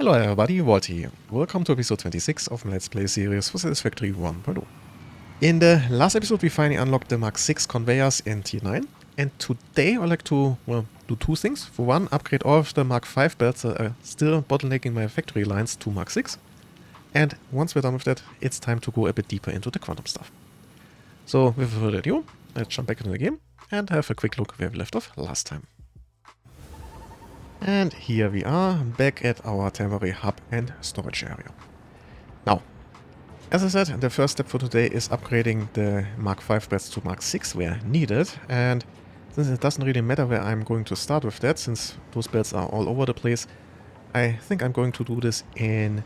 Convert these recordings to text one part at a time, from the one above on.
Hello everybody, Walter here. Welcome to episode 26 of my Let's Play series for Satisfactory 1.0. In the last episode we finally unlocked the Mark 6 conveyors in Tier 9, and today I'd like to, do two things. For one, upgrade all of the Mark 5 belts that are still bottlenecking my factory lines to Mark 6. And once we're done with that, it's time to go a bit deeper into the quantum stuff. So without further ado, let's jump back into the game and have a quick look where we left off last time. And here we are, back at our temporary hub and storage area. Now, as I said, the first step for today is upgrading the Mark 5 belts to Mark 6 where needed, and since it doesn't really matter where I'm going to start with that, since those belts are all over the place, I think I'm going to do this in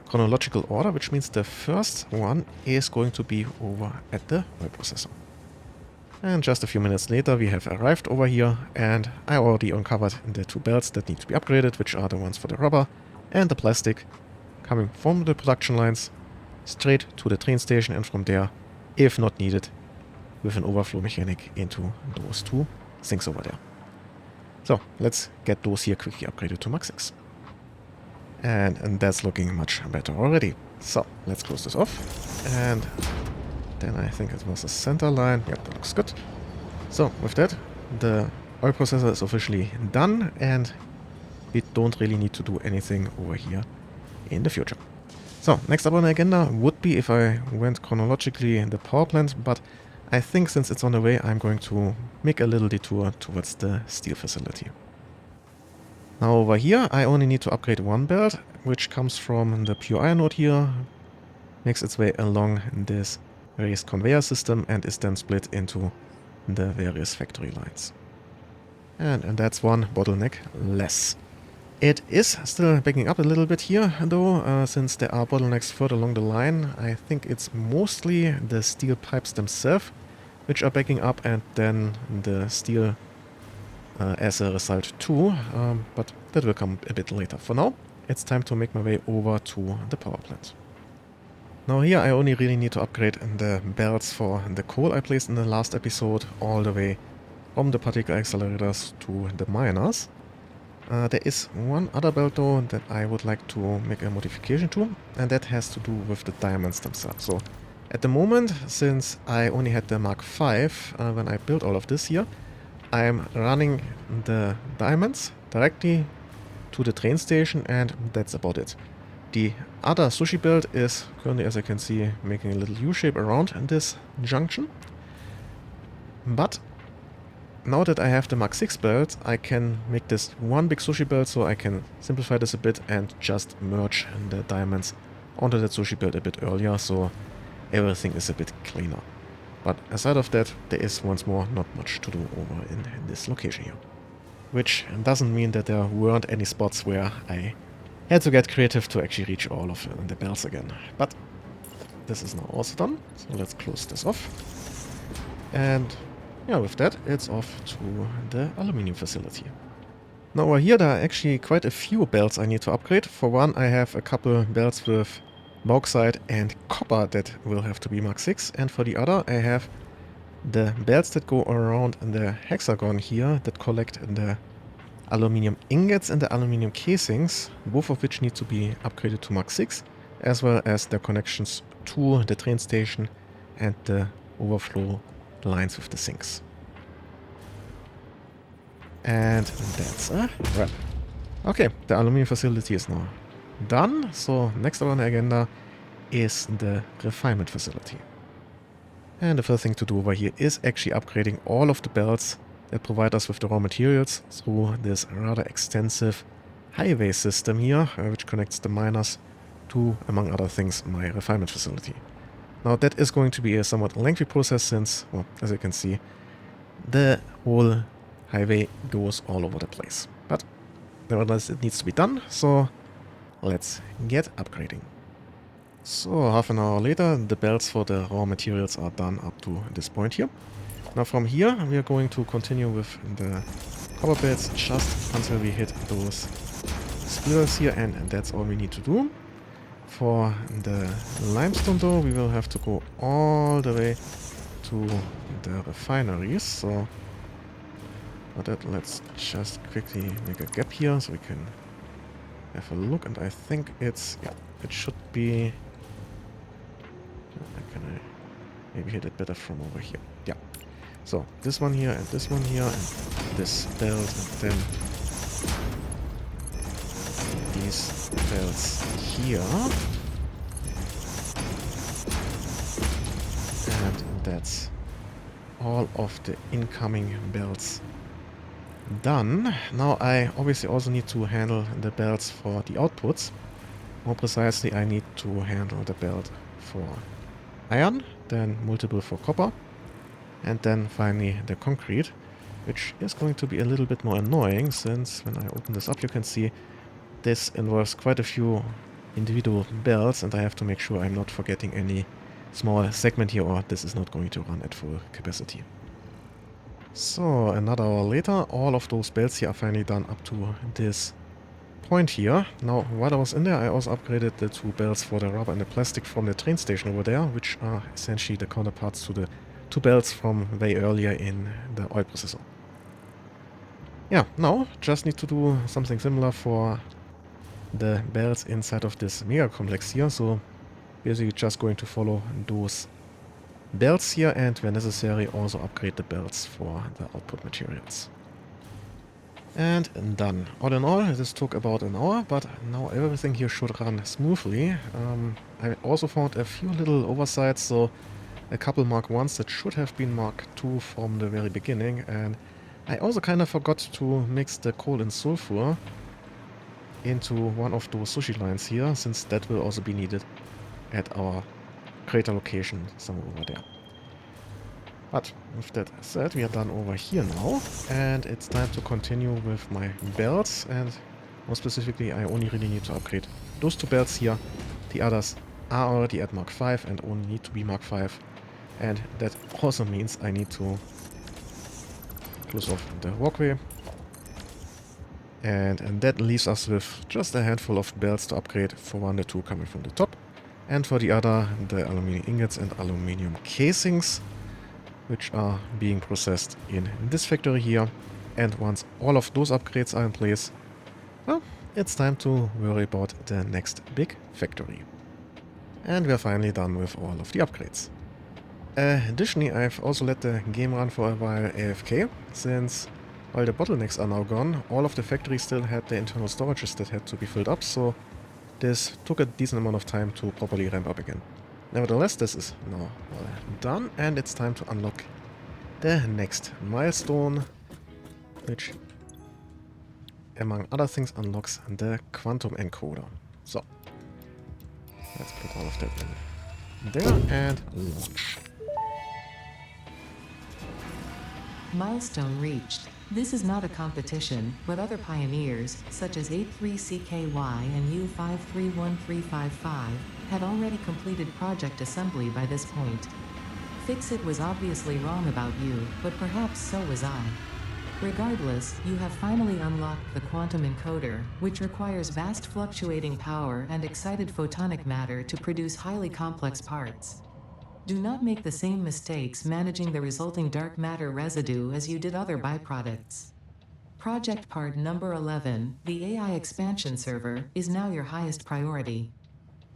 chronological order, which means the first one is going to be over at the web processor. And just a few minutes later we have arrived over here, and I already uncovered the two belts that need to be upgraded, which are the ones for the rubber and the plastic, coming from the production lines straight to the train station, and from there, if not needed, with an overflow mechanic into those two things over there. So let's get those here quickly upgraded to Mark 6. And that's looking much better already. So let's close this off, and then I think it was a center line. Yep, that looks good. So with that, the oil processor is officially done, and we don't really need to do anything over here in the future. So next up on the agenda would be if I went chronologically in the power plant, but I think since it's on the way, I'm going to make a little detour towards the steel facility. Now over here, I only need to upgrade one belt, which comes from the pure iron node here, makes its way along this raised conveyor system, and is then split into the various factory lines. And that's one bottleneck less. It is still backing up a little bit here though, since there are bottlenecks further along the line. I think it's mostly the steel pipes themselves which are backing up, and then the steel as a result too, but that will come a bit later. For now, it's time to make my way over to the power plant. Now here I only really need to upgrade the belts for the coal I placed in the last episode, all the way from the particle accelerators to the miners. There is one other belt though that I would like to make a modification to, and that has to do with the diamonds themselves. So at the moment, since I only had the Mark 5 when I built all of this here, I'm running the diamonds directly to the train station, and that's about it. The other sushi belt is currently, as I can see, making a little U-shape around this junction. But now that I have the Mark 6 belt, I can make this one big sushi belt, so I can simplify this a bit and just merge the diamonds onto that sushi belt a bit earlier, so everything is a bit cleaner. But aside of that, there is once more not much to do over in this location here. Which doesn't mean that there weren't any spots where I had to get creative to actually reach all of the belts again. But this is now also done, so let's close this off. And yeah, with that, it's off to the aluminum facility. Now over here there are actually quite a few belts I need to upgrade. For one, I have a couple belts with bauxite and copper that will have to be Mark 6, and for the other I have the belts that go around in the hexagon here that collect the aluminium ingots and the aluminium casings, both of which need to be upgraded to Mark 6, as well as the connections to the train station and the overflow lines with the sinks. And that's a wrap. Okay, the aluminium facility is now done, so next on the agenda is the refinement facility. And the first thing to do over here is actually upgrading all of the belts that provide us with the raw materials through this rather extensive highway system here, which connects the miners to, among other things, my refinement facility. Now that is going to be a somewhat lengthy process since, well, as you can see, the whole highway goes all over the place. But nevertheless, it needs to be done, so let's get upgrading. So half an hour later, the belts for the raw materials are done up to this point here. Now from here, we are going to continue with the copper belts just until we hit those splitters here, and that's all we need to do. For the limestone though, we will have to go all the way to the refineries. So for that, let's just quickly make a gap here so we can have a look, and I think it's, yeah, it should be, can I maybe hit it better from over here? Yeah. So, this one here, and this one here, and this belt, and then these belts here. And that's all of the incoming belts done. Now I obviously also need to handle the belts for the outputs. More precisely, I need to handle the belt for iron, then multiple for copper, and then finally the concrete, which is going to be a little bit more annoying, since when I open this up you can see this involves quite a few individual belts, and I have to make sure I'm not forgetting any small segment here, or this is not going to run at full capacity. So, another hour later, all of those belts here are finally done up to this point here. Now, while I was in there, I also upgraded the two belts for the rubber and the plastic from the train station over there, which are essentially the counterparts to the two belts from way earlier in the oil processor. Yeah, now, just need to do something similar for the belts inside of this mega complex here, so basically just going to follow those belts here, and where necessary also upgrade the belts for the output materials. And done. All in all, this took about an hour, but now everything here should run smoothly. I also found a few little oversights, so a couple Mark 1s that should have been Mark 2 from the very beginning, and I also kind of forgot to mix the coal and sulfur into one of those sushi lines here, since that will also be needed at our crater location somewhere over there. But with that said, we are done over here now, and it's time to continue with my belts, and more specifically I only really need to upgrade those two belts here. The others are already at Mark 5 and only need to be Mark 5, and that also means I need to close off the walkway. And that leaves us with just a handful of belts to upgrade, for one the two coming from the top, and for the other the aluminum ingots and aluminum casings, which are being processed in this factory here. And once all of those upgrades are in place, well, it's time to worry about the next big factory. And we're finally done with all of the upgrades. Additionally, I've also let the game run for a while AFK, since while the bottlenecks are now gone, all of the factories still had the internal storages that had to be filled up, so this took a decent amount of time to properly ramp up again. Nevertheless, this is now done, and it's time to unlock the next milestone, which, among other things, unlocks the quantum encoder. So, let's put all of that in there and launch. Milestone reached. This is not a competition, but other pioneers, such as 83CKY and U531355, had already completed project assembly by this point. FICSIT was obviously wrong about you, but perhaps so was I. Regardless, you have finally unlocked the quantum encoder, which requires vast fluctuating power and excited photonic matter to produce highly complex parts. Do not make the same mistakes managing the resulting dark matter residue as you did other byproducts. Project part number 11, the AI expansion server, is now your highest priority.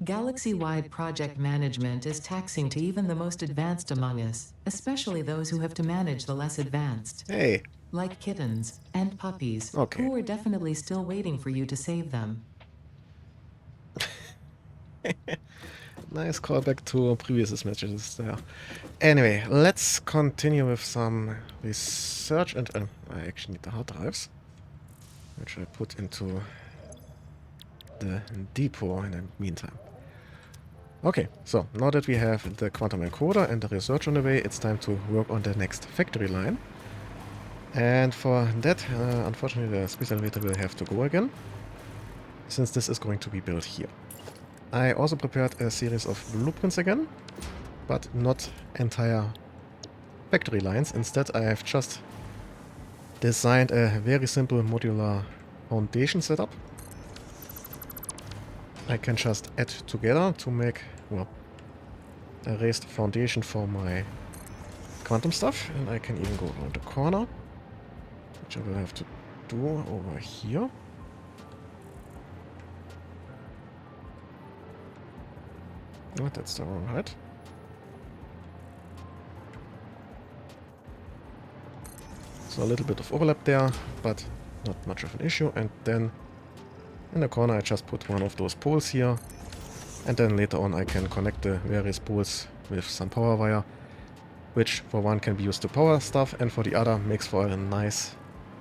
Galaxy-wide project management is taxing to even the most advanced among us, especially those who have to manage the less advanced. Hey! Like kittens and puppies, Okay. who are definitely still waiting for you to save them. Nice callback to previous messages there. Anyway, let's continue with some research, and I actually need the hard drives, which I put into the depot in the meantime. Okay, so now that we have the quantum encoder and the research on the way, it's time to work on the next factory line. And for that, unfortunately, the space elevator will have to go again, since this is going to be built here. I also prepared a series of blueprints again, but not entire factory lines. Instead, I have just designed a very simple modular foundation setup. I can just add together to make, well, a raised foundation for my quantum stuff, and I can even go around the corner, which I will have to do over here. Oh, that's the wrong height. So a little bit of overlap there, but not much of an issue. And then in the corner I just put one of those poles here. And then later on I can connect the various poles with some power wire, which for one can be used to power stuff, and for the other makes for a nice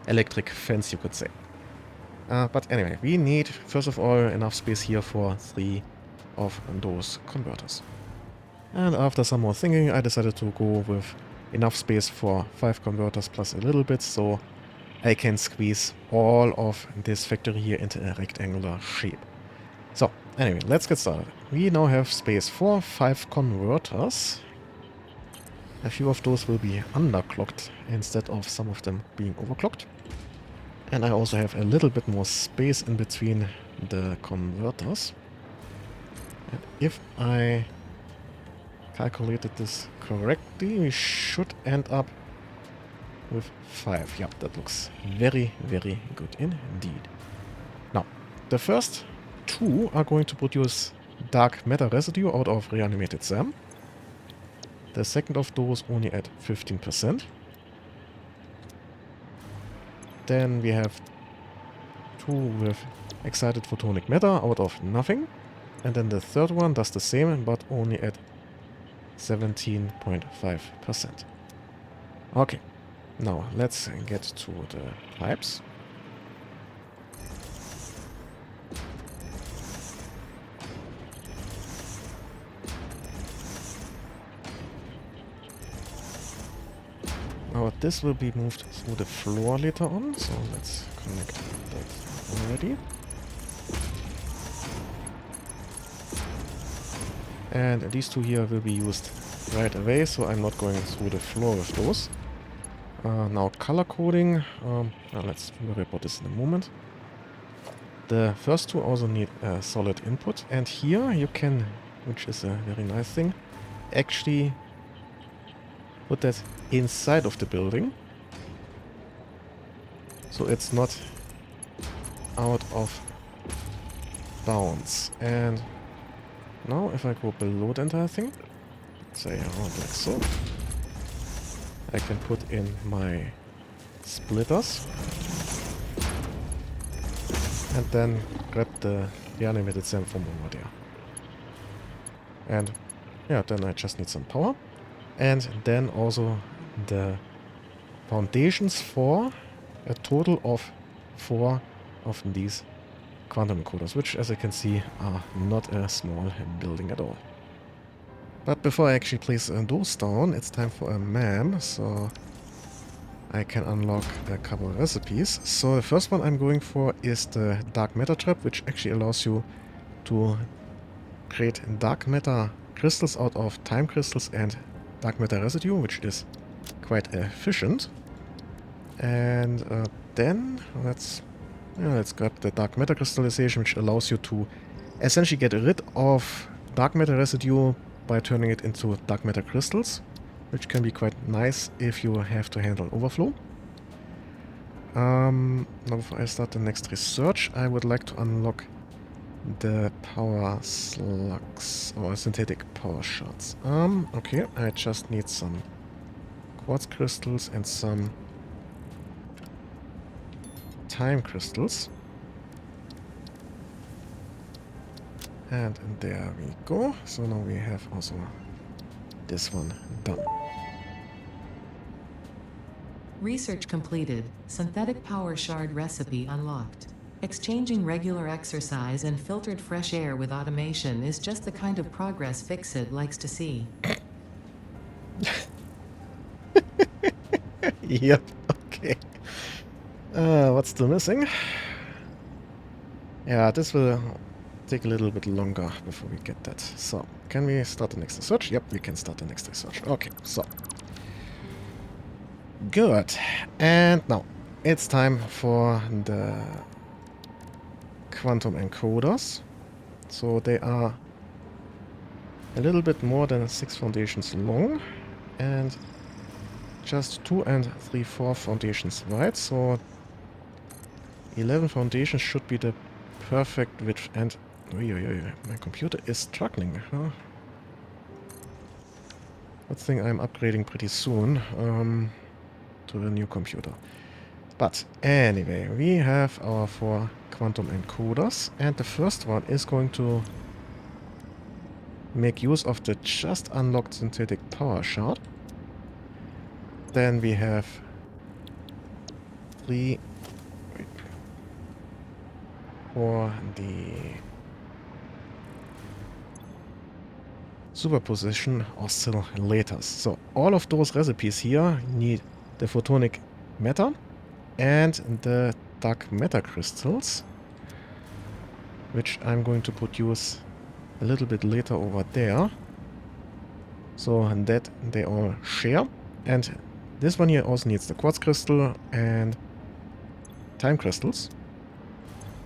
electric fence, you could say. But anyway, we need, first of all, enough space here for 3 of those converters. And after some more thinking, I decided to go with enough space for 5 converters plus a little bit, so I can squeeze all of this factory here into a rectangular shape. So, anyway, let's get started. We now have space for 5 converters. A few of those will be underclocked instead of some of them being overclocked. And I also have a little bit more space in between the converters. And if I calculated this correctly, we should end up with 5. Yep, that looks very, very good indeed. Now, the first 2 are going to produce dark matter residue out of reanimated SAM. The second of those only at 15%. Then we have 2 with excited photonic matter out of nothing. And then the third one does the same, but only at 17.5%. Okay, now let's get to the pipes. Now this will be moved through the floor later on, so let's connect that already. And these 2 here will be used right away, so I'm not going through the floor with those. Now color coding, let's worry about this in a moment. The first 2 also need a solid input, and here you can, which is a very nice thing, actually put that inside of the building, so it's not out of bounds. And now if I go below the entire thing, let's say around like so, I can put in my splitters and then grab the reanimated SAM from over there. And yeah, then I just need some power. And then also the foundations for a total of 4 of these quantum encoders, which, as you can see, are not a small building at all. But before I actually place those down, it's time for a MAM, so I can unlock a couple of recipes. So the first one I'm going for is the dark matter trap, which actually allows you to create dark matter crystals out of time crystals and dark matter residue, which is quite efficient. And then let's grab the dark matter crystallization, which allows you to essentially get rid of dark matter residue by turning it into dark matter crystals, which can be quite nice if you have to handle overflow. Now before I start the next research, I would like to unlock the power slugs or synthetic power shards. Okay, I just need some quartz crystals and some time crystals. And there we go. So now we have also this one done. Research completed. Synthetic power shard recipe unlocked. Exchanging regular exercise and filtered fresh air with automation is just the kind of progress FICSIT likes to see. Yep, okay. What's still missing? Yeah, this will take a little bit longer before we get that. So, can we start the next research? Yep, we can start the next research. Okay, so. Good. And now, it's time for the quantum encoders. So they are a little bit more than 6 foundations long and just 2 3/4 foundations wide. So 11 foundations should be the perfect width. And my computer is struggling, huh? Good thing I'm upgrading pretty soon to the new computer. But anyway, we have our 4 quantum encoders, and the first one is going to make use of the just unlocked synthetic power shard. Then we have 3 for the superposition oscillators. So all of those recipes here need the photonic matter and the dark matter crystals, which I'm going to produce a little bit later over there, so that they all share. And this one here also needs the quartz crystal and time crystals,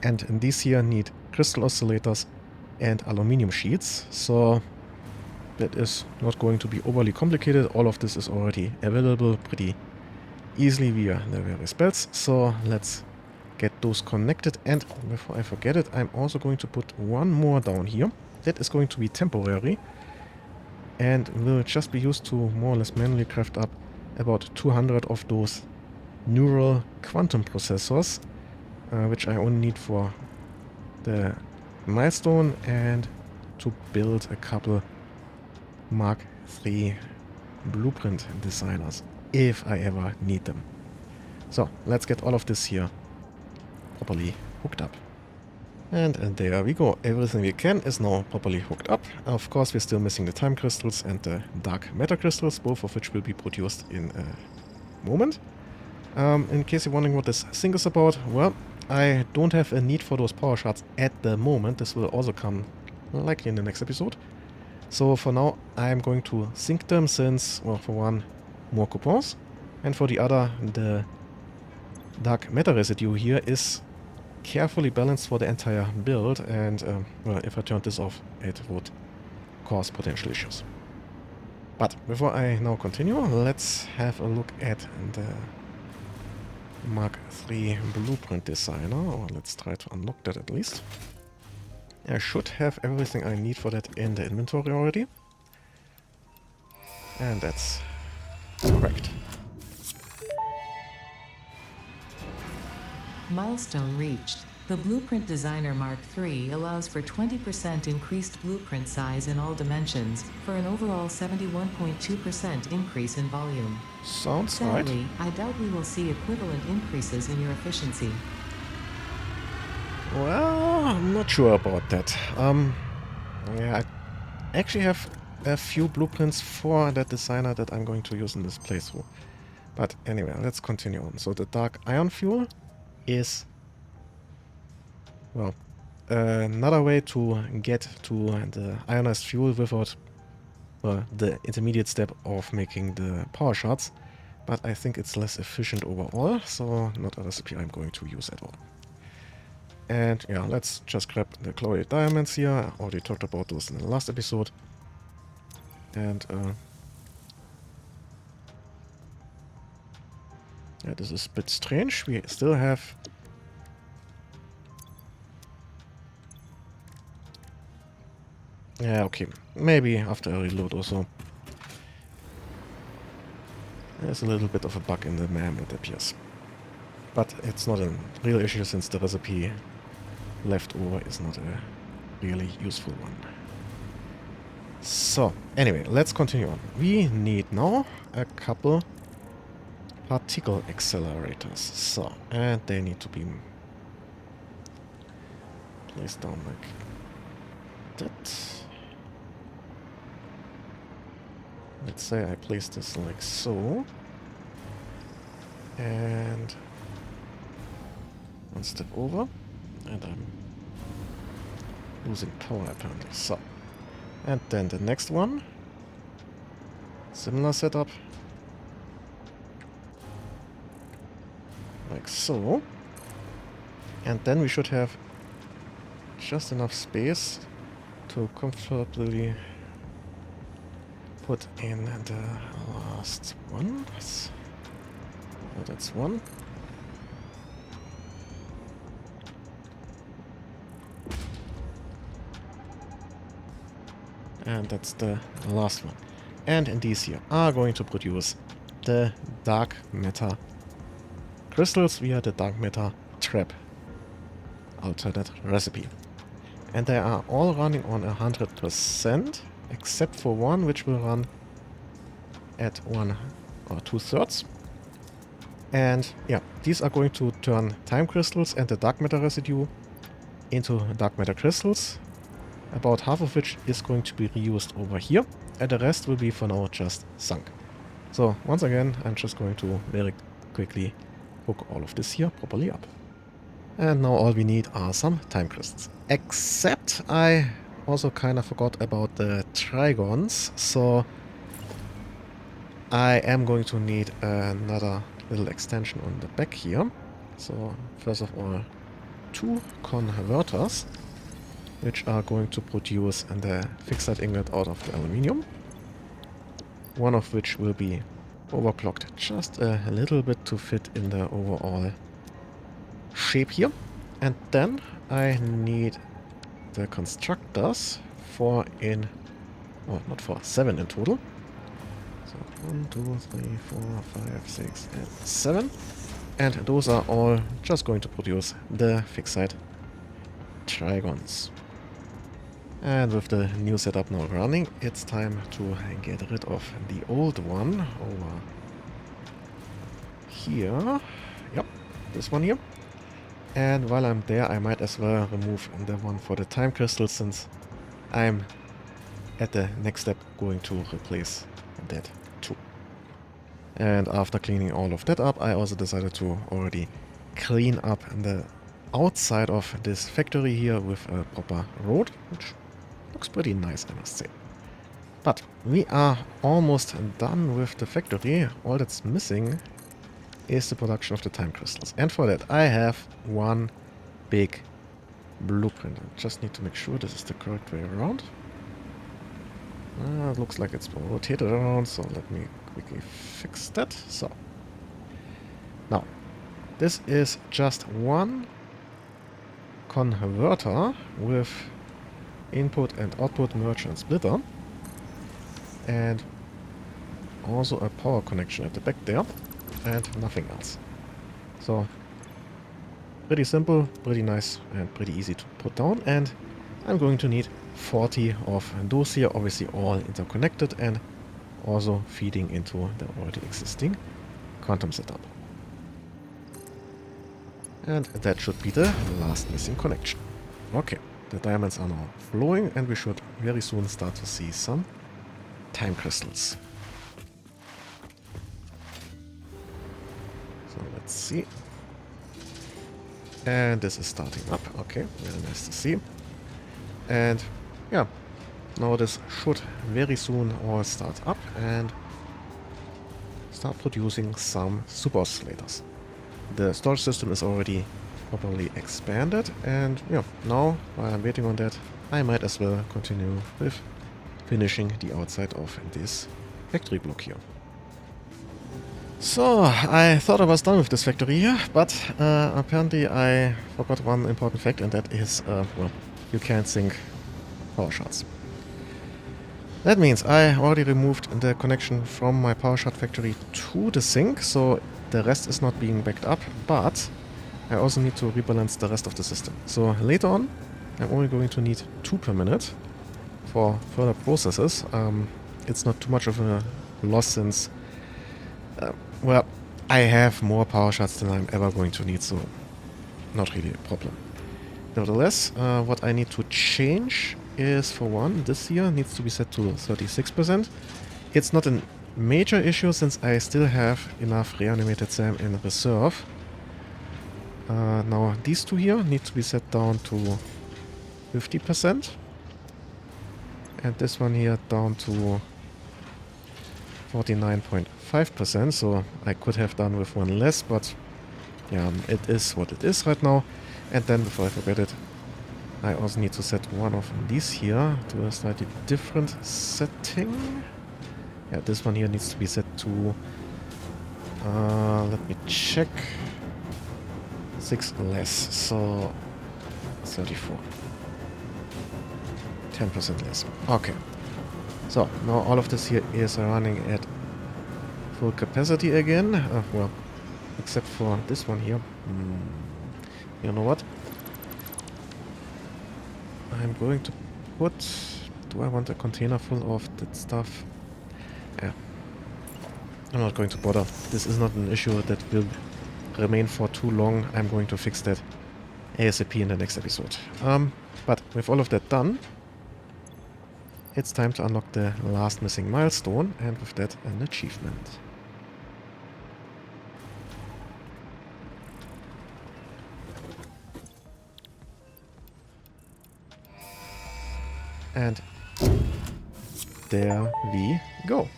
and these here need crystal oscillators and aluminium sheets, so that is not going to be overly complicated. All of this is already available pretty easily via the various belts, so let's get those connected. And before I forget it, I'm also going to put one more down here. That is going to be temporary and will just be used to more or less manually craft up about 200 of those neural quantum processors, which I only need for the milestone and to build a couple Mark III blueprint designers, if I ever need them. So, let's get all of this here properly hooked up. And there we go. Everything we can is now properly hooked up. Of course, we're still missing the time crystals and the dark matter crystals, both of which will be produced in a moment. In case you're wondering what this thing is about, well, I don't have a need for those power shards at the moment. This will also come likely in the next episode. So for now, I'm going to sync them since, well, for one, more coupons, and for the other, the dark matter residue here is carefully balanced for the entire build, and well, if I turned this off, it would cause potential issues. But before I now continue, let's have a look at the Mark III blueprint designer, or let's try to unlock that at least. I should have everything I need for that in the inventory already. And that's correct. Milestone reached. The Blueprint Designer Mark III allows for 20% increased blueprint size in all dimensions, for an overall 71.2% increase in volume. Sounds right. Sadly, I doubt we will see equivalent increases in your efficiency. Well, I'm not sure about that. Yeah, I actually have a few blueprints for that designer that I'm going to use in this playthrough. But anyway, let's continue on. So the dark iron fuel is, well, another way to get to the ionized fuel without the intermediate step of making the power shards. But I think it's less efficient overall, so not a recipe I'm going to use at all. And yeah, let's just grab the chloride diamonds here. I already talked about those in the last episode. And yeah, this is a bit strange. We still have yeah, okay. Maybe after a reload or so. There's a little bit of a bug in the MAM, it appears. But it's not a real issue since the recipe left over is not a really useful one. So, anyway, let's continue on. We need now a couple particle accelerators. So, and they need to be placed down like that. Let's say I place this like so. And one step over. And I'm losing power apparently. So. And then the next one. Similar setup. Like so. And then we should have just enough space to comfortably put in the last one. Oh, that's one. And that's the last one. And these here are going to produce the dark matter crystals via the dark matter trap alternate recipe. And they are all running on 100%, except for one which will run at 1 or 2/3. And yeah, these are going to turn time crystals and the dark matter residue into dark matter crystals, about half of which is going to be reused over here, and the rest will be for now just sunk. So once again, I'm just going to very quickly hook all of this here properly up. And now all we need are some time crystals. Except I also kind of forgot about the trigons, so I am going to need another little extension on the back here. So first of all, 2 converters, which are going to produce the FICSIT ingot out of the aluminium. One of which will be overclocked just a little bit to fit in the overall shape here. And then I need the constructors, 4 in, oh, not 4, 7 in total. So 1, 2, 3, 4, 5, 6, and 7. And those are all just going to produce the FICSIT trigons. And with the new setup now running, it's time to get rid of the old one over here. Yep, this one here. And while I'm there, I might as well remove the one for the time crystal, since I'm at the next step going to replace that too. And after cleaning all of that up, I also decided to already clean up the outside of this factory here with a proper road, which looks pretty nice, I must say. But we are almost done with the factory. All that's missing is the production of the time crystals. And for that, I have one big blueprint. I just need to make sure this is the correct way around. It looks like it's rotated around, so let me quickly fix that. So, now, this is just one converter with input and output merge and splitter, and also a power connection at the back there, and nothing else. So, pretty simple, pretty nice, and pretty easy to put down. And I'm going to need 40 of those here, obviously all interconnected and also feeding into the already existing quantum setup. And that should be the last missing connection. Okay, the diamonds are now flowing, and we should very soon start to see some time crystals. So let's see. And this is starting up. Okay, very nice to see. And yeah, now this should very soon all start up and start producing some super oscillators. The storage system is already properly expanded, and yeah, now while I'm waiting on that, I might as well continue with finishing the outside of this factory block here. So, I thought I was done with this factory here, but apparently I forgot one important fact, and that is, well, you can't sync power shards. That means I already removed the connection from my power shard factory to the sink, so the rest is not being backed up, but I also need to rebalance the rest of the system. So later on, I'm only going to need 2 per minute for further processes. It's not too much of a loss, since, well, I have more power shards than I'm ever going to need, so not really a problem. Nevertheless, what I need to change is, for one, this here needs to be set to 36%. It's not a major issue, since I still have enough reanimated SAM in reserve. Now these two here need to be set down to 50%. And this one here down to 49.5%. So I could have done with one less, but yeah, it is what it is right now. And then, before I forget it, I also need to set one of these here to a slightly different setting. Yeah, this one here needs to be set to, let me check, 6 less, so 34. 10% less. Okay. So, now all of this here is running at full capacity again. Well, except for this one here. You know what? I'm going to put... Do I want a container full of that stuff? Yeah. I'm not going to bother. This is not an issue that will remain for too long. I'm going to fix that ASAP in the next episode. But with all of that done, it's time to unlock the last missing milestone, and with that, an achievement. And there we go.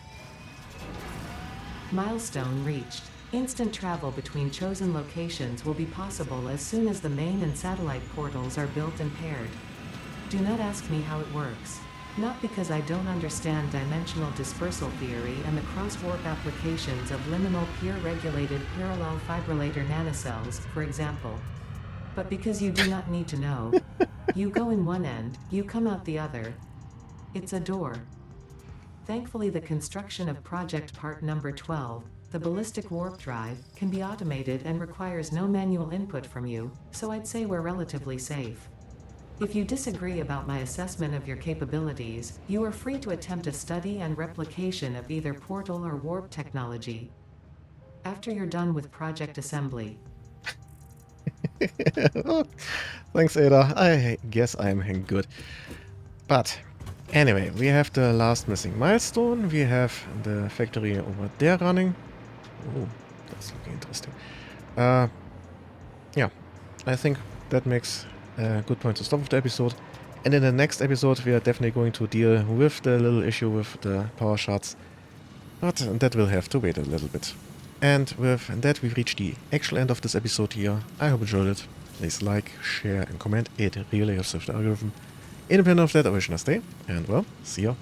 Milestone reached. Instant travel between chosen locations will be possible as soon as the main and satellite portals are built and paired. Do not ask me how it works. Not because I don't understand dimensional dispersal theory and the cross-warp applications of liminal peer-regulated parallel fibrillator nanocells, for example. But because you do not need to know. You go in one end, you come out the other. It's a door. Thankfully, the construction of project part number 12, the ballistic warp drive, can be automated and requires no manual input from you, so I'd say we're relatively safe. If you disagree about my assessment of your capabilities, you are free to attempt a study and replication of either portal or warp technology. After you're done with project assembly. Oh, thanks, Ada. I guess I'm good. But anyway, we have the last missing milestone. We have the factory over there running. Oh, that's looking interesting. Yeah, I think that makes a good point to stop with the episode. And in the next episode, we are definitely going to deal with the little issue with the power shards. But that will have to wait a little bit. And with that, we've reached the actual end of this episode here. I hope you enjoyed it. Please like, share, and comment. It really helps with the algorithm. Independent of that, I wish you a nice day. And well, see ya.